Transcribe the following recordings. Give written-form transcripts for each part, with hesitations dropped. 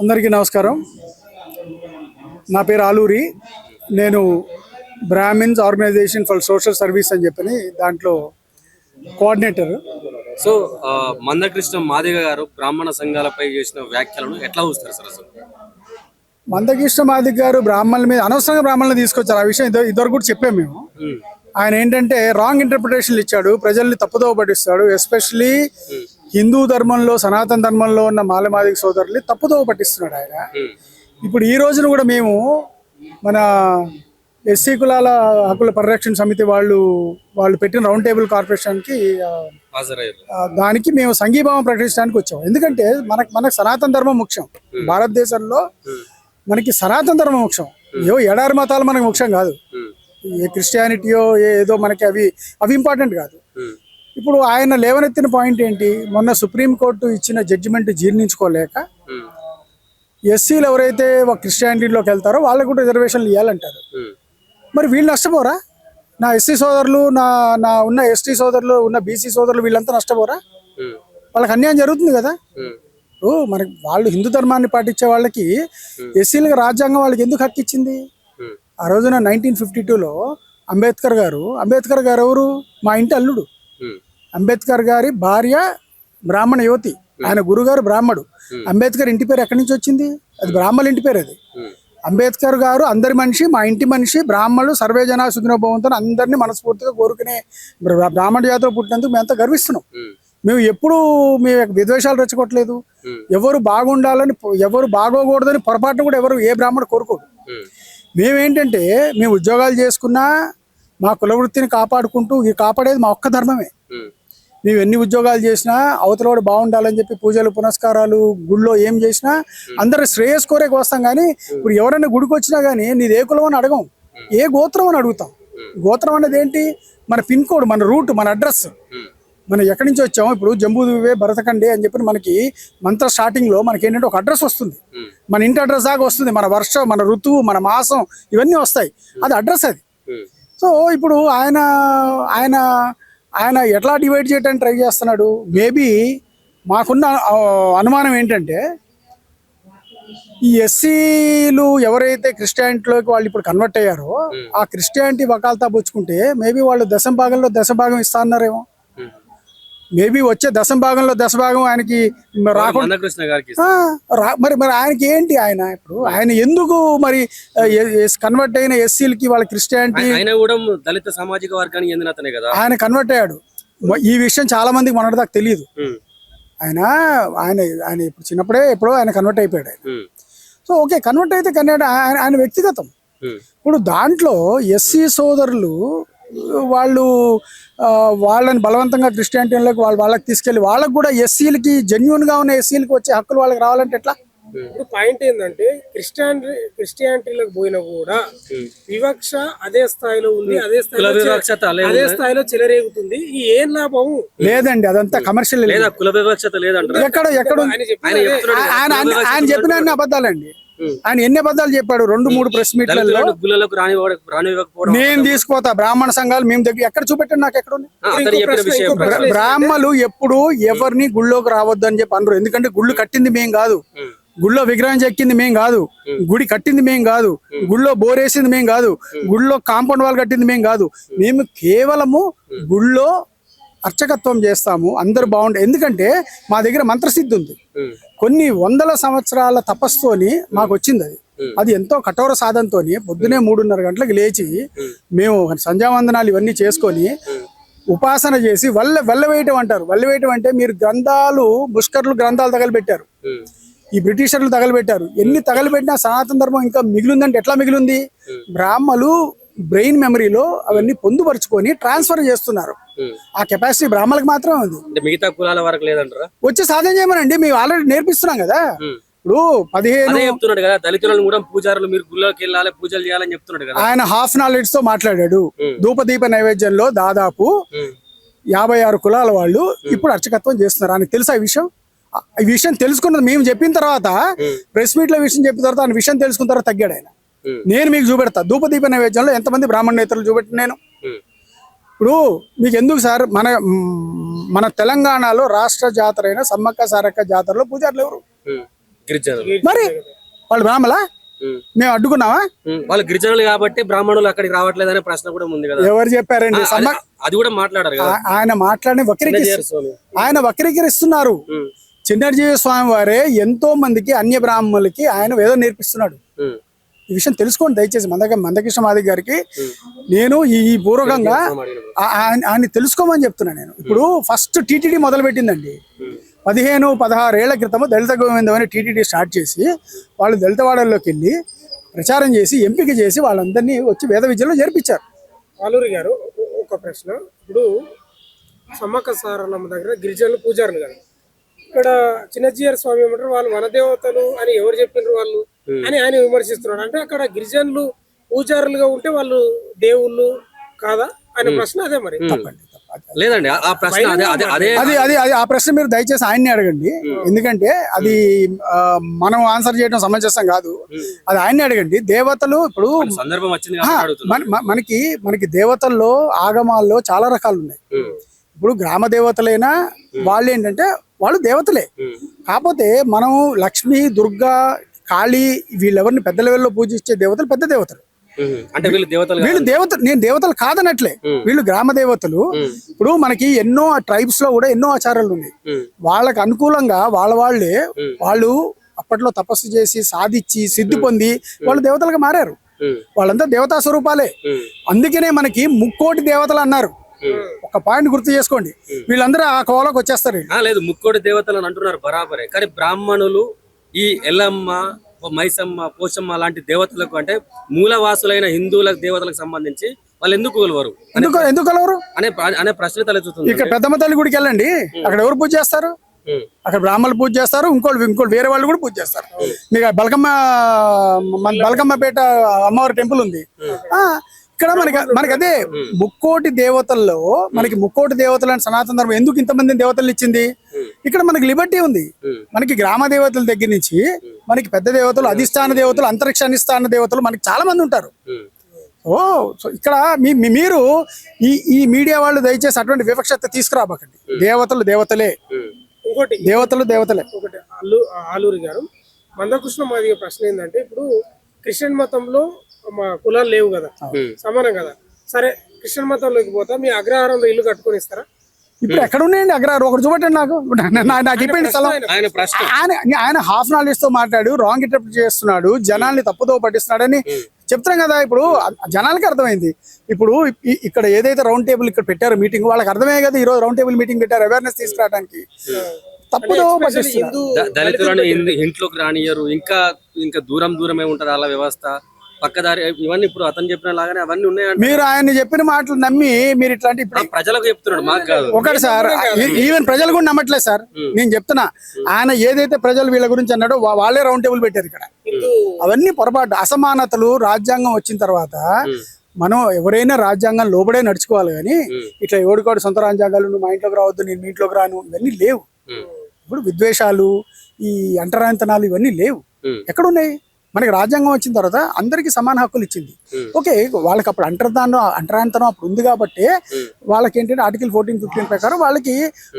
అందరికీ నమస్కారం. నా పేరు ఆలూరి. నేను Brahmins organisation for social service అని చెప్పని దాంట్లో కోఆర్డినేటర్. సో మందకృష్ణ మాదిగ గారు బ్రాహ్మణ సంఘాలపై చేసిన వ్యాఖ్యలను ఎట్లా చూస్తారు సార్? అసలు మందకృష్ణ మాదిగ గారు బ్రాహ్మణుల మీద అనవసరంగా బ్రాహ్మణులు తీసుకొచ్చారు. ఆ విషయం ఇద్దరు కూడా చెప్పాము మేము. ఆయన ఏంటంటే రాంగ్ ఇంటర్ప్రిటేషన్లు ఇచ్చాడు, ప్రజల్ని తప్పుదోవ పట్టిస్తాడు. ఎస్పెషల్లీ హిందూ ధర్మంలో, సనాతన ధర్మంలో ఉన్న మాలమాదిగ సోదరుల్ని తప్పుదోవ పట్టిస్తున్నాడు ఆయన. ఇప్పుడు ఈ రోజున కూడా మేము మన ఎస్సీ కులాల హక్కుల పరిరక్షణ సమితి వాళ్ళు పెట్టిన రౌండ్ టేబుల్ కార్పొరేషన్కి దానికి మేము సంఘీభావం ప్రకటించడానికి వచ్చాం. ఎందుకంటే మనకు సనాతన ధర్మం ముఖ్యం. భారతదేశంలో మనకి సనాతన ధర్మం ముఖ్యం. ఎడారి మతాలు మనకు ముఖ్యం కాదు. ఏ క్రిస్టియానిటీయో ఏదో మనకి అవి ఇంపార్టెంట్ కాదు. ఇప్పుడు ఆయన లేవనెత్తిన పాయింట్ ఏంటి? మొన్న సుప్రీంకోర్టు ఇచ్చిన జడ్జిమెంట్ జీర్ణించుకోలేక ఎస్సీలు ఎవరైతే క్రిస్టియానిటీలోకి వెళ్తారో వాళ్ళకు కూడా రిజర్వేషన్లు ఇవ్వాలంటారు. మరి వీళ్ళు నష్టపోరా? నా ఎస్సీ సోదరులు, నా ఉన్న ఎస్టీ సోదరులు, ఉన్న బీసీ సోదరులు వీళ్ళంతా నష్టపోరా? వాళ్ళకి అన్యాయం జరుగుతుంది కదా. మనకి వాళ్ళు హిందూ ధర్మాన్ని పాటించే వాళ్ళకి ఎస్సీలకు రాజ్యాంగం వాళ్ళకి ఎందుకు హక్కు ఇచ్చింది? ఆ రోజున 1952లో అంబేద్కర్ గారు ఎవరు? మా ఇంటి అల్లుడు. అంబేద్కర్ గారి భార్య బ్రాహ్మణ యువతి, ఆయన గురుగారు బ్రాహ్మడు. అంబేద్కర్ ఇంటి పేరు ఎక్కడి నుంచి వచ్చింది? అది బ్రాహ్మణుల ఇంటి పేరు. అది అంబేద్కర్ గారు అందరి మనిషి, మా ఇంటి మనిషి, బ్రాహ్మణులు సర్వే జన సుఖినోభవంతో అందరినీ మనస్ఫూర్తిగా కోరుకునే బ్రాహ్మణ జాతిలో పుట్టినందుకు మేము ఎంతో గర్విస్తున్నాం. మేము ఎప్పుడు విద్వేషాలు రెచ్చగొట్టలేదు. ఎవరు బాగుండాలని, ఎవరు బాగోకూడదని పొరపాటున కూడా ఎవరు ఏ బ్రాహ్మణుడు కోరుకోడు. మేమేంటంటే మేము ఉద్యోగాలు చేసుకున్నా మా కులవృత్తిని కాపాడుకుంటూ కాపాడేది మా ఒక్క ధర్మమే. మేము ఎన్ని ఉద్యోగాలు చేసినా అవతలవాడు బాగుండాలని చెప్పి పూజలు పునస్కారాలు గుళ్ళో ఏం చేసినా అందరు శ్రేయస్ కోరేకి వస్తాం. కానీ ఇప్పుడు ఎవరైనా గుడికి వచ్చినా కానీ నీది ఏ కులం అని అడగం, ఏ గోత్రం అని అడుగుతాం. గోత్రం అనేది ఏంటి? మన పిన్ కోడ్, మన రూట్, మన అడ్రస్, మనం ఎక్కడి నుంచి వచ్చాము. ఇప్పుడు జంబూదువే భరతకండే అని చెప్పి మనకి మంత్ర స్టార్టింగ్లో మనకి ఏంటంటే ఒక అడ్రస్ వస్తుంది. మన ఇంటి అడ్రస్ దాకా వస్తుంది. మన వర్షం, మన ఋతువు, మన మాసం ఇవన్నీ వస్తాయి. అది అడ్రస్ అది. సో ఇప్పుడు ఆయన ఎట్లా డివైడ్ చేయడానికి ట్రై చేస్తున్నాడు? మేబీ మాకున్న అనుమానం ఏంటంటే ఈ ఎస్సీలు ఎవరైతే క్రిస్టియానిటీలోకి వాళ్ళు ఇప్పుడు కన్వర్ట్ అయ్యారో ఆ క్రిస్టియానిటీ వకాల్తా పుచ్చుకుంటే మేబీ వాళ్ళు దశభాగం ఇస్తా అన్నారేమో. మేబీ వచ్చే దశభాగంలో దశభాగం ఆయనకి రాకుండా మరి ఆయనకి ఏంటి? ఆయన ఎందుకు మరి కన్వర్ట్ అయిన ఎస్సీలకి వాళ్ళ క్రిస్టియానిటీ దళిత సామాజిక వర్గానికి చెందిన అతనే కదా ఆయన కన్వర్ట్ అయ్యాడు. ఈ విషయం చాలా మందికి మొన్నటిదాకా తెలియదు. ఆయన ఇప్పుడు చిన్నప్పుడే ఎప్పుడో ఆయన కన్వర్ట్ అయిపోయాడు. సో ఓకే, కన్వర్ట్ అయితే ఆయన వ్యక్తిగతం. ఇప్పుడు దాంట్లో ఎస్సీ సోదరులు వాళ్ళని బలవంతంగా క్రిస్టియానిటీలోకి వాళ్ళకి తీసుకెళ్లి వాళ్ళకి కూడా ఎస్సీలకి జెన్యున్ గా ఉన్న ఎస్సీలకి వచ్చే హక్కులు వాళ్ళకి రావాలంటే ఎట్లా? ఇప్పుడు పాయింట్ ఏంటంటే క్రిస్టియానిటీలోకి పోయినా కూడా వివక్ష అదే స్థాయిలో ఉంది, అదే స్థాయిలో చెలరేగుతుంది. ఈ ఏం లాభం లేదండి, అదంతా కమర్షియల్. కుల వివక్షత లేదంటే ఎక్కడ ఆయన చెప్పిన అబద్ధాలండి. ఆయన ఎన్ని అబద్ధాలు చెప్పాడు? 2-3 ప్రెస్ మీట్లలో నేను తీసుకుపోతా బ్రాహ్మణ సంఘాలు మేము దగ్గర ఎక్కడ చూపెట్టండి, నాకు ఎక్కడ ఉంది? బ్రాహ్మణులు ఎప్పుడు ఎవరిని గుళ్ళోకి రావద్దు అని చెప్పి అనరు. ఎందుకంటే గుళ్ళు కట్టింది మేం కాదు, గుళ్ళో విగ్రహం చెక్కింది మేం కాదు, గుడి కట్టింది మేం కాదు, గుళ్ళో బోరేసింది మేం కాదు, గుళ్ళో కాంపౌండ్ వాల్ కట్టింది మేం కాదు. మేము కేవలము గుళ్ళో అర్చకత్వం చేస్తాము, అందరూ బాగుంటాయి. ఎందుకంటే మా దగ్గర మంత్రసిద్ధి ఉంది. కొన్ని వందల సంవత్సరాల తపస్సుతోని మాకు వచ్చింది. అది ఎంతో కఠోర సాధనతో పొద్దునే 3:30 గంటలకు లేచి మేము సంధ్యావందనాలు ఇవన్నీ చేసుకొని ఉపాసన చేసి వల్లవేయటం అంటారు. వల్లవేయటం అంటే మీరు ముష్కర్లు గ్రంథాలు తగలబెట్టారు, ఈ బ్రిటిషర్లు తగలబెట్టారు. ఎన్ని తగలబెట్టినా సనాతన ధర్మం ఇంకా మిగిలిందంటే ఎట్లా మిగిలింది? బ్రాహ్మలు బ్రెయిన్ మెమరీలో అవన్నీ పొందుపరుచుకొని ట్రాన్స్ఫర్ చేస్తున్నారు. ఆ కెపాసిటీ బ్రాహ్మణులకు మాత్రమే ఉంది, మిగతా కులాల వరకు లేదంటారా? వచ్చి సాధన చేయమనండి, మేము ఆల్రెడీ నేర్పిస్తున్నాం కదా. ఇప్పుడు 15 చెప్తున్నాడు కదా, దళితులను కూడా పూజారులు మీరు గుళ్ళకి వెళ్ళాలి, పూజలు చేయాలని చెప్తున్నాడు కదా. ఆయన హాఫ్ నాలెడ్జ్ తో మాట్లాడాడు. ధూపదీప నైవేద్యంలో దాదాపు 56 కులాల వాళ్ళు ఇప్పుడు అర్చకత్వం చేస్తున్నారు. ఆయనకు తెలుసా ఈ విషయం తెలుసుకున్నది మేము చెప్పిన తర్వాత, ప్రెస్ మీట్ లో విషయం చెప్పిన తర్వాత, ఆయన విషయం తెలుసుకున్న తర్వాత తగ్గాడు ఆయన. నేను మీకు చూపెడతా ధూపదీప నైవేద్యంలో ఎంతమంది బ్రాహ్మణ నేతలు చూపెట్టిన నేను. ఇప్పుడు మీకు ఎందుకు సార్, మన తెలంగాణలో రాష్ట్ర జాతర అయిన సమ్మక్క సారక్క జాతరలో పూజారులు ఎవరు? గిరిజనులు. మరి వాళ్ళు బ్రాహ్మలా? ఉమ్. మేము అడ్డుకున్నావా? వాళ్ళు గిరిజనులు కాబట్టి బ్రాహ్మణులు అక్కడికి రావట్లేదనే ప్రశ్న కూడా ఉంది కదా. ఎవరు చెప్పారండి? అది కూడా మాట్లాడారు కదా ఆయన మాట్లాడి స్వామి. ఆయన వక్రీకరిస్తున్నారు. చిన్నజీవి స్వామి వారే ఎంతో మందికి అన్య బ్రాహ్మణులకి ఆయన వేదం నేర్పిస్తున్నాడు. ఈ విషయం తెలుసుకోండి దయచేసి. మందకృష్ణ మాదిగ గారికి నేను ఈ పూర్వకంగా ఆయన తెలుసుకోమని చెప్తున్నా. నేను ఇప్పుడు ఫస్ట్ టీటీడీ మొదలు పెట్టిందండి 15-16 ఏళ్ల క్రితం దళిత గోవిందం అని టీటీడీ స్టార్ట్ చేసి వాళ్ళు దళితవాడల్లోకి వెళ్ళి ప్రచారం చేసి ఎంపిక చేసి వాళ్ళందరినీ వచ్చి వేద విద్యలో చేర్పించారు. ఆలూరి గారు ఒక ప్రశ్న. ఇప్పుడు సమ్మక్క సారలమ్మ దగ్గర గిరిజనులు పూజారులు కదా, ఇక్కడ చిన్నజీఆర్ స్వామి ఏమంటారు వాళ్ళు వనదేవతలు అని ఎవరు చెప్పినారు వాళ్ళు అని ఆయన విమర్శిస్తున్నాడు. అంటే అక్కడ గిరిజనులు పూజారులుగా ఉంటే వాళ్ళు దేవుళ్ళు కాదా అనే ప్రశ్న. అదే మరి లేదండి ఆ ప్రశ్న ఆ ప్రశ్న మీరు దయచేసి ఆయన్ని అడగండి. ఎందుకంటే అది మనం ఆన్సర్ చేయడం సమంజసం కాదు. అది ఆయన్ని అడగండి. దేవతలు ఇప్పుడు సందర్భం వచ్చింది మనకి దేవతల్లో ఆగమాల్లో చాలా రకాలు ఉన్నాయి. ఇప్పుడు గ్రామ దేవతలైనా వాళ్ళు ఏంటంటే వాళ్ళు దేవతలే. కాకపోతే మనం లక్ష్మి, దుర్గా, కాళీ వీళ్ళెవరిని పెద్ద లెవెల్లో పూజించే దేవతలు పెద్ద దేవతలు. అంటే వీళ్ళు దేవతలు నేను దేవతలు కాదనట్లే, వీళ్ళు గ్రామ దేవతలు. ఇప్పుడు మనకి ఎన్నో ట్రైబ్స్ లో కూడా ఎన్నో ఆచారాలు ఉన్నాయి. వాళ్ళకి అనుకూలంగా వాళ్ళు అప్పట్లో తపస్సు చేసి సాధించి సిద్ధి పొంది వాళ్ళు దేవతలుగా మారారు. వాళ్ళంతా దేవతా స్వరూపాలే. అందుకనే మనకి 3,000,000 దేవతలు అన్నారు. ఒక పాయింట్ గుర్తు చేసుకోండి. వీళ్ళందరూ ఆ కోవలోకి వచ్చేస్తారు. లేదు 3,000,000 దేవతలు అని అంటున్నారు బరాబరే. కానీ బ్రాహ్మణులు ఈ ఎల్లమ్మ, మైసమ్మ, పోచమ్మ లాంటి దేవతలకు అంటే మూలవాసులైన హిందువుల దేవతలకు సంబంధించి వాళ్ళు ఎందుకు కొలవరు అనే ప్రశ్న తలెత్తుతుంది. ఇక్కడ పెద్దమ్మ తల్లి గుడికి వెళ్ళండి, అక్కడ ఎవరు పూజ చేస్తారు? అక్కడ బ్రాహ్మణులు పూజ చేస్తారు, ఇంకోటి వేరే వాళ్ళు కూడా పూజ చేస్తారు. మీకు బలకమ్మపేట అమ్మవారి టెంపుల్ ఉంది. ఇక్కడ మనకి అదే 3,000,000 దేవతల్లో మనకి 3,000,000 దేవతలు అని సనాతన ధర్మం ఎందుకు ఇంతమంది దేవతలు ఇచ్చింది? ఇక్కడ మనకి లిబర్టీ ఉంది. మనకి గ్రామ దేవతల దగ్గర నుంచి మనకి పెద్ద దేవతలు, అధిష్టాన దేవతలు, అంతరిక్ష అధిష్టాన దేవతలు మనకి చాలా మంది ఉంటారు. సో ఇక్కడ మీరు ఈ మీడియా వాళ్ళు దయచేసి అటువంటి వివక్షత తీసుకురాబకండి. దేవతలు దేవతలే, దేవతలే. ఒకటి ఆలూరి గారు, మందకృష్ణ మాదిగ ప్రశ్న ఏంటంటే ఇప్పుడు క్రిస్టియన్ మతంలో మా కులాలు లేవు కదా, సమానం కదా. సరే క్రిస్టియన్ మతంలోకి పోతా మీ అగ్రహారంలో ఇల్లు కట్టుకొని ఇస్తారా? ఇప్పుడు ఎక్కడ ఉన్నాయండి అగ్రహారం? ఒకటి చూపట్టండి నాకు ఇప్పటి స్థలం. ఆయన హాఫ్ నాలెడ్జ్ తో మాట్లాడు, రాంగ్ ఇంటర్ప్రిట్ చేస్తున్నాడు, జనాల్ని తప్పుదో పట్టిస్తున్నాడని చెప్తున్నాం కదా. ఇప్పుడు జనాలకి అర్థమైంది. ఇప్పుడు ఇక్కడ ఏదైతే రౌండ్ టేబుల్ ఇక్కడ పెట్టారో మీటింగ్, వాళ్ళకి అర్థమయ్యే కదా. ఈ రోజు రౌండ్ టేబుల్ మీటింగ్ పెట్టారు అవేర్నెస్ తీసుకురావడానికి. తప్పుదో పట్టిస్తున్నారు. దళితులను ఇంట్లోకి రానియరు. ఇంకా దూరమే ఉంటది అలా వ్యవస్థ, పక్కదారి, ఇవన్నీ ఇప్పుడు అతను చెప్పిన లాగానే అవన్నీ ఉన్నాయండి. మీరు ఆయన చెప్పిన మాటలు నమ్మి మీరు ఇట్లాంటి ప్రజలకు చెప్తున్నాడు, మాకు కాదు. ఒకటి సార్, ఈవెన్ ప్రజలు కూడా నమ్మట్లేదు సార్. నేను చెప్తున్నా, ఆయన ఏదైతే ప్రజలు వీళ్ళ గురించి అన్నాడో వాళ్ళే రౌండ్ టేబుల్ పెట్టారు ఇక్కడ. అవన్నీ పొరపాటు. అసమానతలు రాజ్యాంగం వచ్చిన తర్వాత మనం ఎవరైనా రాజ్యాంగం లోబడే నడుచుకోవాలి. కానీ ఇట్లా ఎవడికోడు సొంత రాజ్యాంగాలు, నువ్వు మా ఇంట్లోకి రావద్దు, నేను మీ ఇంట్లోకి రాను, ఇవన్నీ లేవు. ఇప్పుడు విద్వేషాలు, ఈ అంటరాంతనాలు ఇవన్నీ లేవు. ఎక్కడున్నాయి? మనకి రాజ్యాంగం వచ్చిన తర్వాత అందరికి సమాన హక్కులు ఇచ్చింది. ఓకే, వాళ్ళకి అప్పుడు అంటరాంతనం అప్పుడు ఉంది కాబట్టి వాళ్ళకి ఏంటంటే ఆర్టికల్ 14-15 ప్రకారం వాళ్ళకి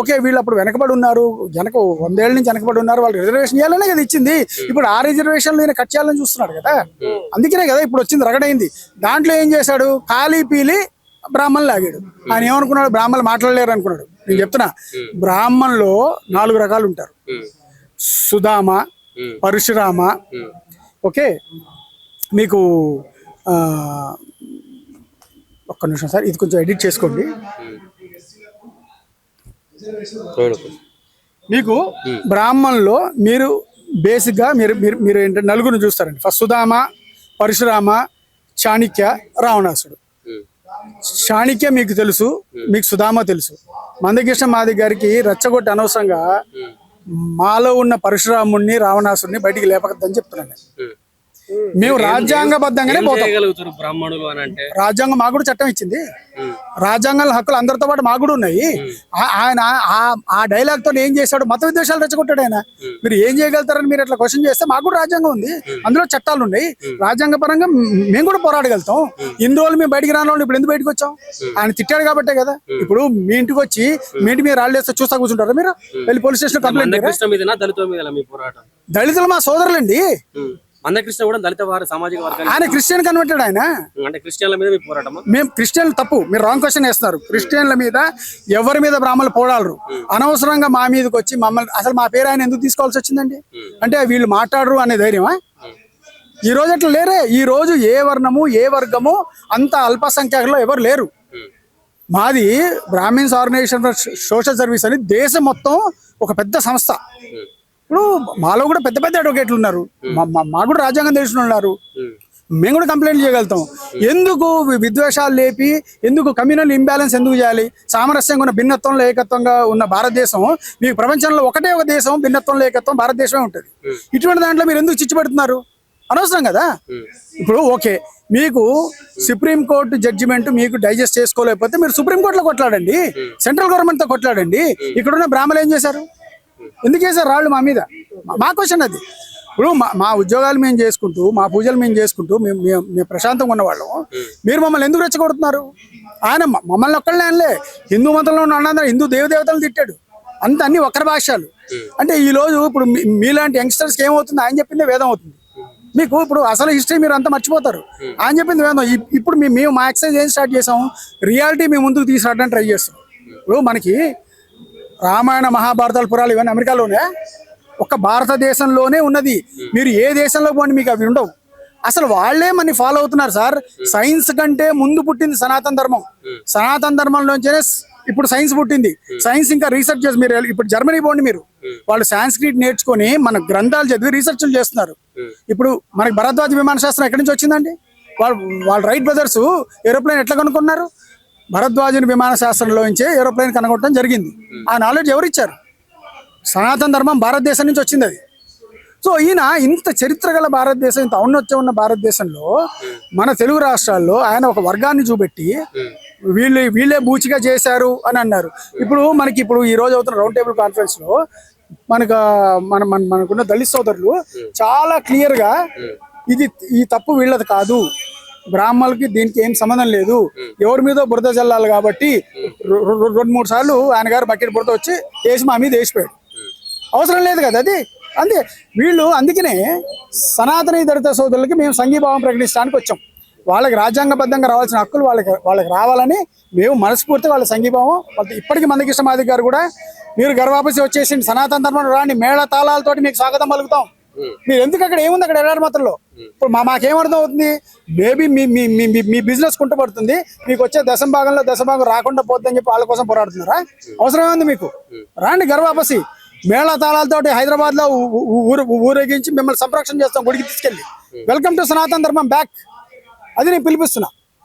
ఓకే, వీళ్ళు అప్పుడు వెనకబడి ఉన్నారు, 100 ఏళ్ళ నుంచి వెనకబడి ఉన్నారు, వాళ్ళకి రిజర్వేషన్ ఇవ్వాలనే కదా ఇచ్చింది. ఇప్పుడు ఆ రిజర్వేషన్లు ఈయన కట్ చేయాలని చూస్తున్నాడు కదా. అందుకనే కదా ఇప్పుడు వచ్చింది, రగడైంది. దాంట్లో ఏం చేశాడు? ఖాళీ పీలి బ్రాహ్మణులు లాగాడు. ఆయన ఏమనుకున్నాడు? బ్రాహ్మణులు మాట్లాడలేరు అనుకున్నాడు. నేను చెప్తున్నా, బ్రాహ్మణులో 4 రకాలు ఉంటారు. సుధామ, పరశురామ. ఓకే, మీకు ఒక్క నిమిషం సార్, ఇది కొంచెం ఎడిట్ చేసుకోండి. మీకు బ్రాహ్మణులో మీరు బేసిక్గా మీరు ఏంటంటే నలుగురిని చూస్తారండి. ఫస్ట్ సుధామ, పరశురామ, చాణక్య, రావణాసుడు. చాణక్య మీకు తెలుసు, మీకు సుధామ తెలుసు. మందకృష్ణ మాదిగ గారికి రెచ్చగొట్టి అనవసరంగా మాలో ఉన్న పరశురాముడిని, రావణాసుడిని బయటికి లేపకద్దని చెప్తున్నాను. మేము రాజ్యాంగబద్ధంగానే ఏం పోతాం. చేయగలుగుతారు బ్రాహ్మణులు అని అంటే? రాజ్యాంగం మాకు కూడా చట్టం ఇచ్చింది. ఉమ్, రాజ్యాంగంలో హక్కులు అందరితో పాటు మాకు కూడా ఉన్నాయి. ఆయన ఆ డైలాగ్ తో ఏం చేశాడు? మత విద్వేషాలు రెచ్చగొట్టాడు ఆయన. మీరు ఏం చేయగలుగుతారని మీరు ఇట్లా క్వశ్చన్ చేస్తే మాకు కూడా రాజ్యాంగం ఉంది, అందులో చట్టాలు ఉన్నాయి. రాజ్యాంగ పరంగా మేము కూడా పోరాడగలుగుతాం. ఇన్ని రోజులు మేము బయటికి రాని వాళ్ళు ఇప్పుడు ఎందుకు బయటకు వచ్చాం? ఆయన తిట్టాడు కాబట్టే కదా. ఇప్పుడు మీ ఇంటికి వచ్చి మీ ఇంటి మీద రాళ్ళు వేస్తే చూస్తా కూర్చుంటారా మీరు? వెళ్ళి పోలీస్ స్టేషన్ కంప్లైంట్ చేయరా? మందకృష్ణ మీదనా దళితుల మీద మీ పోరాటం? దళితులు మా సోదరులండి. మందకృష్ణ కూడా దళిత వారి సామాజిక వర్గాలు ఆయన క్రిస్టియన్ కన్వర్టెడ్. ఆయన అంటే క్రిస్టియన్ల మీద మీ పోరాటమా? మేము క్రిస్టియన్లు తప్పు, మీరు రాంగ్ క్వశ్చన్ వేస్తున్నారు. క్రిస్టియన్ల మీద ఎవరి మీద బ్రాహ్మణులు పోరాడరు. అనవసరంగా మా మీదకి వచ్చి మమ్మల్ని అసలు మా పేరు ఆయన ఎందుకు తీసుకోవాల్సి వచ్చిందండి? అంటే వీళ్ళు మాట్లాడరు అనే ధైర్యమా? ఈ రోజు అట్లా లేరే. ఈ రోజు ఏ వర్ణము ఏ వర్గము అంత అల్పసంఖ్యాకులో ఎవరు లేరు. మాది Brahmins organisation for social service అని దేశం మొత్తం ఒక పెద్ద సంస్థ. ఇప్పుడు మాలో కూడా పెద్ద పెద్ద అడ్వకేట్లు ఉన్నారు, మాకు కూడా రాజ్యాంగం తెలిసిన ఉన్నారు. మేము కూడా కంప్లైంట్ చేయగలుగుతాం. ఎందుకు విద్వేషాలు లేపి, ఎందుకు కమ్యూనల్ ఇంబ్యాలెన్స్ ఎందుకు చేయాలి? సామరస్యంగా ఉన్న భిన్నత్వంలో ఏకత్వంగా ఉన్న భారతదేశం, మీకు ప్రపంచంలో ఒకటే ఒక దేశం భిన్నత్వంలో ఏకత్వం భారతదేశమే ఉంటుంది. ఇటువంటి దాంట్లో మీరు ఎందుకు చిచ్చు పెడుతున్నారు? అనవసరం కదా. ఇప్పుడు ఓకే, మీకు సుప్రీంకోర్టు జడ్జిమెంట్ మీకు డైజెస్ట్ చేసుకోలేకపోతే మీరు సుప్రీంకోర్టులో కొట్లాడండి, సెంట్రల్ గవర్నమెంట్ తో కొట్లాడండి. ఇక్కడున్న బ్రాహ్మణులు ఏం చేశారు? ఎందుకు చేశారు రాళ్ళు మా మీద? మా క్వశ్చన్ అది. ఇప్పుడు మా ఉద్యోగాలు మేము చేసుకుంటూ, మా పూజలు మేము చేసుకుంటూ మేము ప్రశాంతంగా ఉన్నవాళ్ళం, మీరు మమ్మల్ని ఎందుకు రెచ్చగొడుతున్నారు? ఆయన మమ్మల్ని ఒక్కళ్ళనే అనలే, హిందూ మతంలో ఉన్న అన్న హిందూ దేవతలను తిట్టాడు. అన్ని ఒక్కరి భాషలు. అంటే ఈ రోజు ఇప్పుడు మీలాంటి యంగ్స్టర్స్కి ఏమవుతుంది? ఆయన చెప్పిందే వేదం అవుతుంది. మీకు ఇప్పుడు అసలు హిస్టరీ మీరు అంతా మర్చిపోతారు. ఆయన చెప్పింది వేదం. ఇప్పుడు మేము మా ఎక్సర్సైజ్ ఏం స్టార్ట్ చేసాం? రియాలిటీ మేము ముందుకు తీసుకురావడానికి ట్రై చేస్తాం. ఇప్పుడు మనకి రామాయణ మహాభారతాల పురాలు ఇవన్నీ అమెరికాలోనే, ఒక భారతదేశంలోనే ఉన్నది. మీరు ఏ దేశంలో పోండి మీకు అవి ఉండవు. అసలు వాళ్ళే మన ఫాలో అవుతున్నారు సార్. సైన్స్ కంటే ముందు పుట్టింది సనాతన ధర్మం. సనాతన ధర్మంలోంచే ఇప్పుడు సైన్స్ పుట్టింది. సైన్స్ ఇంకా రీసెర్చ్ చేసి, మీరు ఇప్పుడు జర్మనీ పోండి, మీరు వాళ్ళు సాంస్క్రిట్ నేర్చుకొని మన గ్రంథాలు చదివి రీసెర్చ్లు చేస్తున్నారు. ఇప్పుడు మనకి భరద్వాజ విమాన శాస్త్రం ఎక్కడి నుంచి వచ్చిందండి? వాళ్ళు రైట్ బ్రదర్స్ ఏరోప్లేన్ ఎట్లా కనుక్కున్నారు? భరద్వాజుని విమాన శాస్త్రంలోంచే ఏరోప్లేన్ కనుగొనడం జరిగింది. ఆ నాలెడ్జ్ ఎవరు ఇచ్చారు? సనాతన ధర్మం భారతదేశం నుంచి వచ్చింది అది. సో ఈయన ఇంత చరిత్ర గల భారతదేశం, ఇంత ఔన్నత్యం ఉన్న భారతదేశంలో మన తెలుగు రాష్ట్రాల్లో ఆయన ఒక వర్గాన్ని చూపెట్టి వీళ్ళే బూచిగా చేశారు అని అన్నారు. ఇప్పుడు ఈ రోజు అవుతున్న రౌండ్ టేబుల్ కాన్ఫరెన్స్ లో మనకున్న దళిత సోదరులు చాలా క్లియర్ గా ఈ తప్పు వీళ్ళది కాదు, బ్రాహ్మణులకి దీనికి ఏం సంబంధం లేదు, ఎవరి మీద బురద జల్లాలి కాబట్టి 2-3 సార్లు ఆయన గారు బకెట్ బురద వచ్చి వేసి మా మీద వేసిపోయాడు. అవసరం లేదు కదా అది. అంతే వీళ్ళు. అందుకనే సనాతన దళిత సోదరులకి మేము సంఘీభావం ప్రకటించడానికి వచ్చాం. వాళ్ళకి రాజ్యాంగబద్ధంగా రావాల్సిన హక్కులు వాళ్ళకి రావాలని మేము మనస్ఫూర్తిగా వాళ్ళ సంఘీభావం. ఇప్పటికీ మందకృష్ణ మాదిగ గారు కూడా, మీరు గర్వాపసి వచ్చేసి సనాతన ధర్మం రాండి, మేళ తాళాలతోటి మీకు స్వాగతం పలుకుతాం. మీరు ఎందుకు అక్కడ ఏముంది? అక్కడ ఎడారి మాత్రంలో ఇప్పుడు మాకేమర్థం అవుతుంది? మేబీ మీ బిజినెస్ కుంటపడుతుంది, మీకు వచ్చే దశభాగం రాకుండా పోద్దని చెప్పి వాళ్ళ కోసం పోరాడుతున్నారా? అవసరం ఏముంది మీకు? రాండి గర్వాపసి, మేళ తాళాలతోటి హైదరాబాద్ లో ఊరేగించి మిమ్మల్ని సంరక్షణ చేస్తాం గుడికి తీసుకెళ్ళి. వెల్కమ్ టు సనాతన ధర్మం బ్యాక్. అది నేను పిలిపిస్తున్నా.